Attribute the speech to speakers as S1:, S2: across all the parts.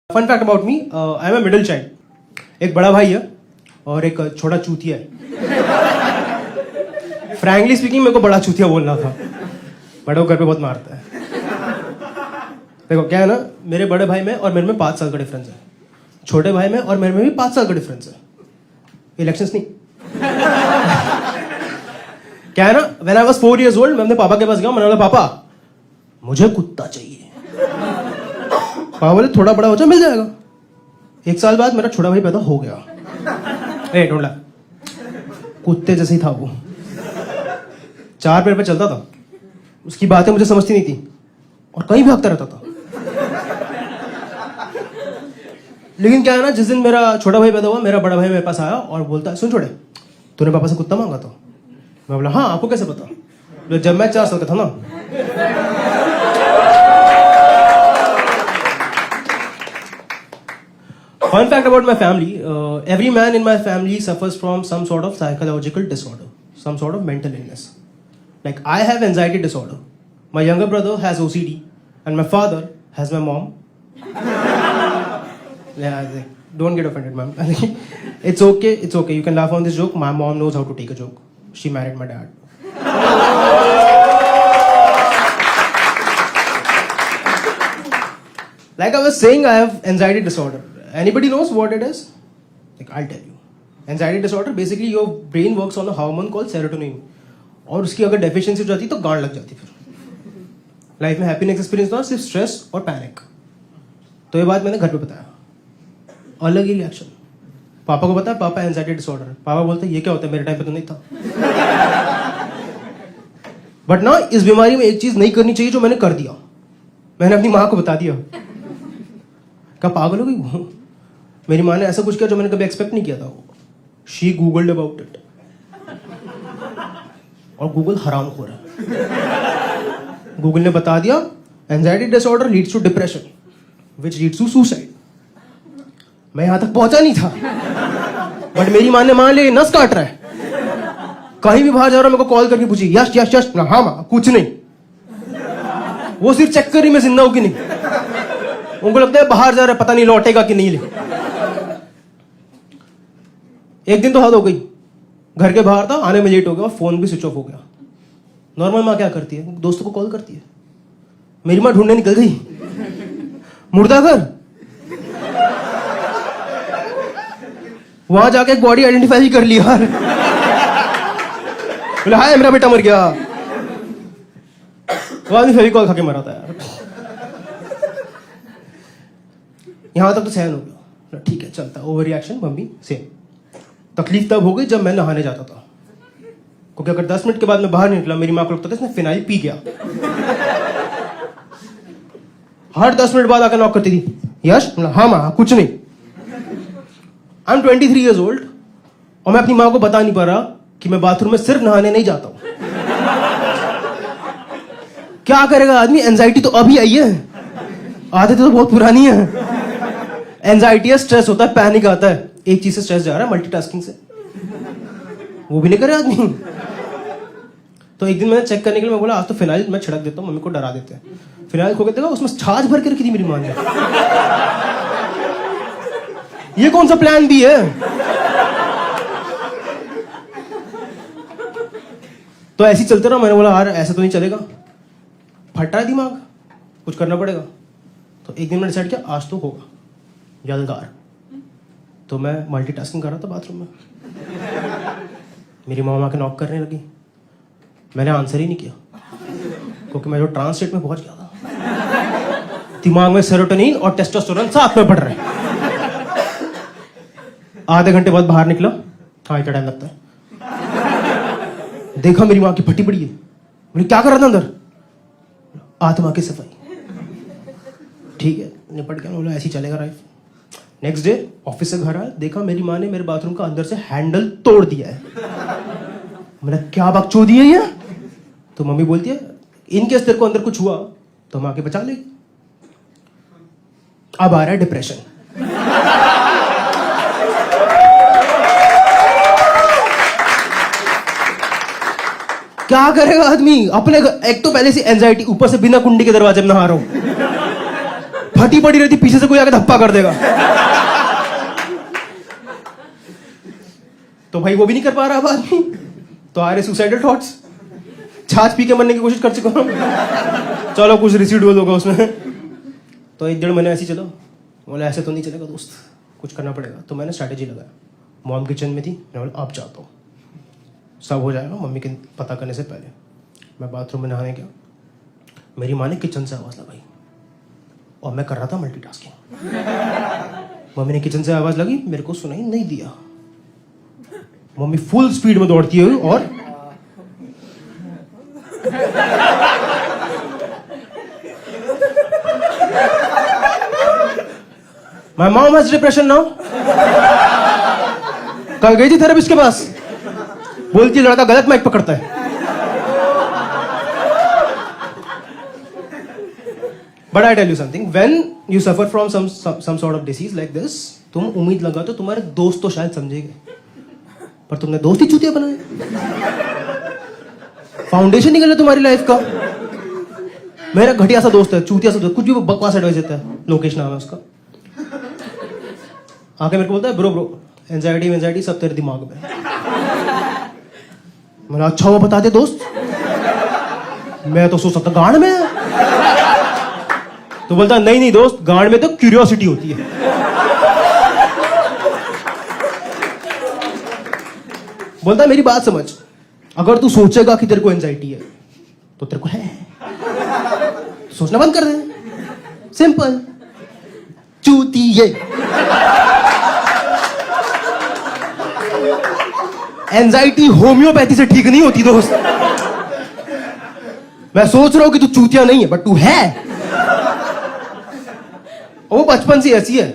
S1: Fun fact about me, I am a middle child. एक बड़ा भाई है और एक छोटा चूतिया है। फ्रैंकली स्पीकिंग मेरे को बड़ा चूतिया बोलना था, बड़ा वो घर पे बहुत मारता है। देखो क्या है ना, मेरे बड़े भाई में और मेरे में 5 साल का डिफरेंस है। छोटे भाई में और मेरे में भी 5 साल का डिफरेंस है। इलेक्शंस नहीं। क्या है ना, when I was 4 years old, मैं अपने पापा के पास गया, मैंने बोला पापा मुझे कुत्ता चाहिए। पापा बोले थोड़ा बड़ा हो जाए मिल जाएगा। 1 साल बाद मेरा छोटा भाई पैदा हो गया। ए डोंट ला, कुत्ते जैसे ही था वो, 4 पैर पे चलता था, उसकी बातें मुझे समझती नहीं थी और कहीं भी भागता रहता था। लेकिन क्या है ना, जिस दिन मेरा छोटा भाई पैदा हुआ, मेरा बड़ा भाई मेरे पास आया और बोलता है सुन छोटे, तूने पापा से कुत्ता मांगा था? मैं बोला हाँ, आपको कैसे पता? जब मैं 4 साल का था ना। Fun fact about my family, every man in my family suffers from some sort of psychological disorder, some sort of mental illness. Like I have anxiety disorder, my younger brother has OCD, and my father has my mom. Yeah, don't get offended, ma'am. It's okay, it's okay. You can laugh on this joke. My mom knows how to take a joke. She married my dad. Like I was saying, I have anxiety disorder. Anybody knows what it is? Like I'll tell you. Anxiety disorder, basically your brain works on a hormone called serotonin. और उसकी अगर deficiency हो जाती तो गांड लग जाती। फिर लाइफ में हैप्पीनेस एक्सपीरियंस ना सिर्फ स्ट्रेस और पैनिक। तो ये बात मैंने घर पे बताया, अलग ही रिएक्शन। पापा को पता है, पापा एंजाइटी डिसऑर्डर। पापा बोलते ये क्या होता है, मेरे टाइम पे तो नहीं था। बट ना इस बीमारी में एक चीज नहीं करनी चाहिए जो मैंने कर दिया। मैंने अपनी माँ को बता दिया। क्या पागल हो गई वो? मेरी माँ ने ऐसा कुछ किया जो मैंने कभी एक्सपेक्ट नहीं किया था। शी गूगल्ड अबाउट इट, और गूगल हराम हो रहा है। गूगल ने बता दिया anxiety disorder leads to depression which leads to suicide. मैं यहां तक पहुंचा नहीं था, बट मेरी माँ ने मान लिया नस काट रहा है। कहीं भी बाहर जा रहा, मेरे को कॉल करके पूछी यश यश यश ना, हाँ माँ कुछ नहीं। वो सिर्फ चेक करी मैं जिंदा हूं कि नहीं। उनको लगता है बाहर जा रहा है, पता नहीं लौटेगा कि नहीं। एक दिन तो हद हो गई, घर के बाहर था, आने में लेट हो गया और फोन भी स्विच ऑफ हो गया। नॉर्मल माँ क्या करती है, दोस्तों को कॉल करती है। मेरी माँ ढूंढने निकल गई मुर्दा घर। वहां जाके एक बॉडी आइडेंटिफाई कर लिया। बोले हाय मेरा बेटा मर गया। वो आदमी फेविकॉल खा के मरा था यार। यहां तक तो सहन हो गया, ठीक है चलता। Over reaction mummy same. तकलीफ तब हो गई जब मैं नहाने जाता था, क्योंकि अगर 10 मिनट के बाद मैं बाहर निकला, मेरी माँ को लगता था इसने फिनाइल पी गया। हर 10 मिनट बाद आकर नॉक करती थी, यश हाँ माँ कुछ नहीं। आई एम 23 years old और मैं अपनी माँ को बता नहीं पा रहा कि मैं बाथरूम में सिर्फ नहाने नहीं जाता हूं। क्या करेगा आदमी, एंजाइटी तो अभी आई है, आदत तो बहुत पुरानी है। एंजाइटी है, स्ट्रेस होता है, पैनिक आता है। एक चीज से स्ट्रेस जा रहा है, मल्टीटास्किंग से, वो भी नहीं करे आदमी। तो एक दिन मैंने चेक करने के लिए मैं बोला आज तो फिनाइल मैं छिड़क देता हूँ, मम्मी को डरा देते हैं। फिनाइल खो के देखा उसमें छाछ भर के रखी थी मेरी माँ ने। ये कौन सा प्लान भी है? तो ऐसे ही चलते रहा। मैंने बोला यार ऐसा तो नहीं चलेगा, फट रहा है दिमाग, कुछ करना पड़ेगा। तो एक दिन मैंने डिसाइड किया आज तो होगा यलगार। तो मैं मल्टीटास्किंग कर रहा था बाथरूम में, मेरी मामा के नॉक करने लगी। मैंने आंसर ही नहीं किया, क्योंकि मैं जो ट्रांस स्टेट में पहुंच गया था। दिमाग में सेरोटोनिन और टेस्टोस्टेरोन साथ में बढ़ रहे हैं। आधे घंटे बाद बाहर निकला, हाँ इतना टाइम लगता है। देखा मेरी माँ की फटी पड़ी है। बोले क्या कर रहा था अंदर? आत्मा की सफाई। ठीक है निपट गया। बोला ऐसी चलेगा लाइफ। नेक्स्ट डे ऑफिस से घर आया, देखा मेरी माँ ने मेरे बाथरूम का अंदर से हैंडल तोड़ दिया है। मैंने क्या बकचोदी है ये? तो मम्मी बोलती है इनकेस तेरे को अंदर कुछ हुआ तो हम आके बचा लेगी। अब आ रहा है डिप्रेशन। क्या करेगा आदमी अपने, एक तो पहले से एंजाइटी, ऊपर से बिना कुंडी के दरवाजे में नहा रहा हूं। फटी पड़ी रहती, पीछे से कोई आके धप्पा कर देगा। तो भाई वो भी नहीं कर पा रहा अब आदमी, तो आ रहे सुसाइडल थॉट्स। छाछ पी के मरने की कोशिश कर चुका हूं, चलो कुछ रिसीडुअल होगा उसमें। तो 1-1.5 महीने ऐसे ही चलो। बोला ऐसे तो नहीं चलेगा दोस्त, कुछ करना पड़ेगा। तो मैंने स्ट्रैटेजी लगाया। मॉम किचन में थी, मैं बोला अब जाता हूँ, सब हो जाएगा मम्मी के पता करने से पहले। मैं बाथरूम में नहाने गया, मेरी माँ ने किचन से आवाज़ लगाई और मैं कर रहा था मल्टीटास्किंग। मम्मी ने किचन से आवाज़ लगी, मेरे को सुनाई नहीं दिया। मम्मी फुल स्पीड में दौड़ती हुई और my mom has depression now. कल गई थी थेरेपिस्ट के पास, बोलती लड़का गलत माइक पकड़ता है। But I tell you something, when you suffer from some sort of disease like this, तुम उम्मीद लगा तो तुम्हारे दोस्त तो शायद समझेंगे, पर तुमने दोस्त ही चूतिया बनाए। फाउंडेशन निकल है तुम्हारी लाइफ का। मेरा घटिया सा दोस्त है, चूतिया सा दोस्त, कुछ भी बकवास एडवाइस देता है। लोकेश नाम है उसका। आके मेरे को बोलता है ब्रो एंजाइटी सब तेरे दिमाग में। मैंने अच्छा वो बता दे दोस्त, मैं तो सोच सकता गांड में है। तो बोलता नहीं दोस्त, गांड में तो क्यूरियोसिटी होती है। बोलता मेरी बात समझ, अगर तू सोचेगा कि तेरे को एंजाइटी है तो तेरे को है, सोचना बंद कर दे, सिंपल। चूतिए। एंजाइटी होम्योपैथी से ठीक नहीं होती दोस्त। मैं सोच रहा हूं कि तू चूतिया नहीं है, बट तू है। वो बचपन से ऐसी है,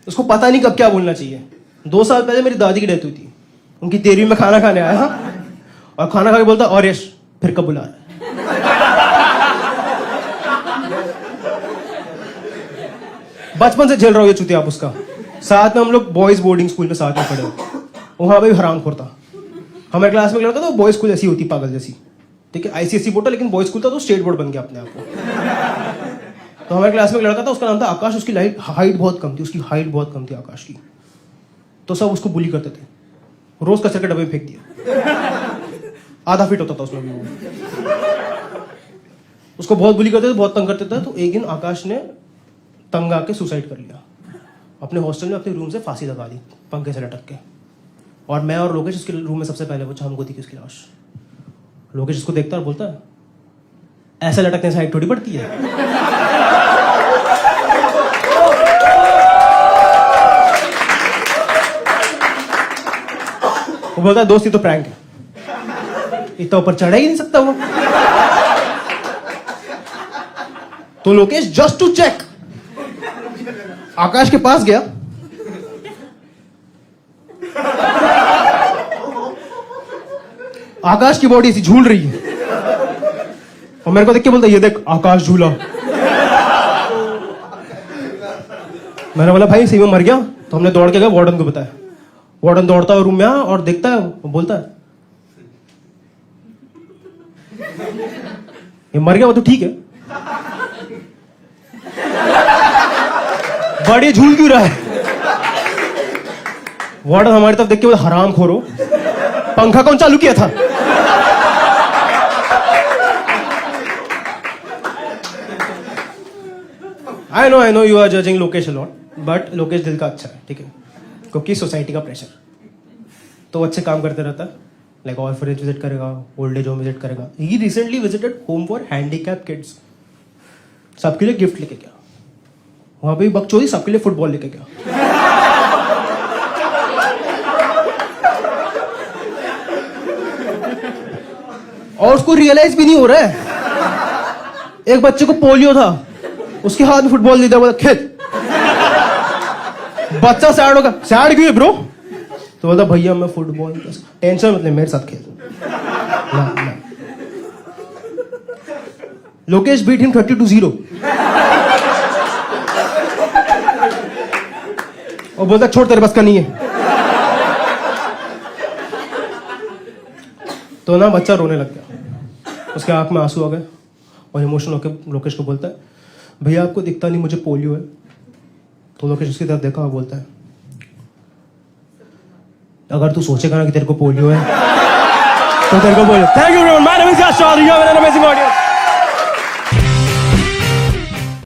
S1: उसको पता नहीं कब क्या बोलना चाहिए। 2 साल पहले मेरी दादी की डेथ हुई थी, उनकी 13वीं में खाना खाने आया और खाना खा के बोलता और यश फिर कब बुला रहा है। बचपन से झेल रहा हूं ये चूतिया आप उसका। साथ में हम लोग बॉयज बोर्डिंग स्कूल में साथ में पढ़े, वहां पे भी हरामखोर था। हमारे क्लास में लड़का था, बॉयज स्कूल ऐसी होती पागल जैसी, ठीक है, ICSE बोर्ड था, लेकिन बॉयज स्कूल था तो स्टेट बोर्ड बन गया अपने आप को। तो हमारे क्लास में एक लड़का था, उसका नाम था आकाश। उसकी हाइट बहुत कम थी आकाश की। तो सब उसको बुली करते थे, रोज कचरे के डब्बे में फेंक दिया। आधा फीट होता था उसमें भी वो। उसको बहुत बुली करते थे, बहुत तंग करते थे। तो एक दिन आकाश ने तंग आके सुसाइड कर लिया। अपने हॉस्टल में अपने रूम से फांसी लगा दी, पंखे से लटक के। और मैं और लोकेश उसके रूम में सबसे पहले पहुंचा, हमको दिखी उसकी लाश। लोकेश उसको देखता और बोलता है ऐसा लटकने से हाइट थोड़ी बढ़ती है। वो बोलता है दोस्त ये तो प्रैंक है, इतना ऊपर चढ़ा ही नहीं सकता वो। तो लोकेश जस्ट टू चेक आकाश के पास गया, आकाश की बॉडी ऐसी झूल रही है और मेरे को देख के बोलता ये देख आकाश झूला। मैंने बोला भाई सही में मर गया। तो हमने दौड़ के गए, वार्डन को बताया। वार्डन दौड़ता है रूम में और देखता है, वो बोलता है ये मर गया, वो तो ठीक है, बड़ी झूल क्यों रहा है। वार्डन हमारी तरफ देख के बोला हराम खोरो, पंखा कौन चालू किया था। I know you are judging Lokesh a lot, but Lokesh दिल का अच्छा है, ठीक है, क्योंकि सोसाइटी का प्रेशर। तो अच्छे काम करते रहता है, लाइक ऑर्फनेज विजिट करेगा, ओल्ड एज होम विजिट करेगा। He recently visited home for handicapped kids, सबके लिए गिफ्ट लेके गया। वहां पे बकचोदी, सबके लिए फुटबॉल लेके गया। और उसको रियलाइज भी नहीं हो रहा है। एक बच्चे को पोलियो था, उसके हाथ में फुटबॉल दे दिया, बोला खेल। बच्चा सैड होगा, सैड क्यों है ब्रो। तो बोलता भैया मैं फुटबॉल, टेंशन मत ले मेरे साथ खेल। ना। लोकेश बीट हिम 30-0 और बोलता छोड़ तेरे बस का नहीं है। तो ना बच्चा रोने लग गया, उसके आंख में आंसू आ गए और इमोशनल होकर लोकेश को बोलता है भैया आपको दिखता नहीं, मुझे पोलियो है। तो लोकेश उसकी तरफ देखा और बोलता है, अगर तू सोचेगा ना कि तेरे को पोलियो है तो तेरे को polio. Thank you everyone, my name is Yash Chaudhary, you have an amazing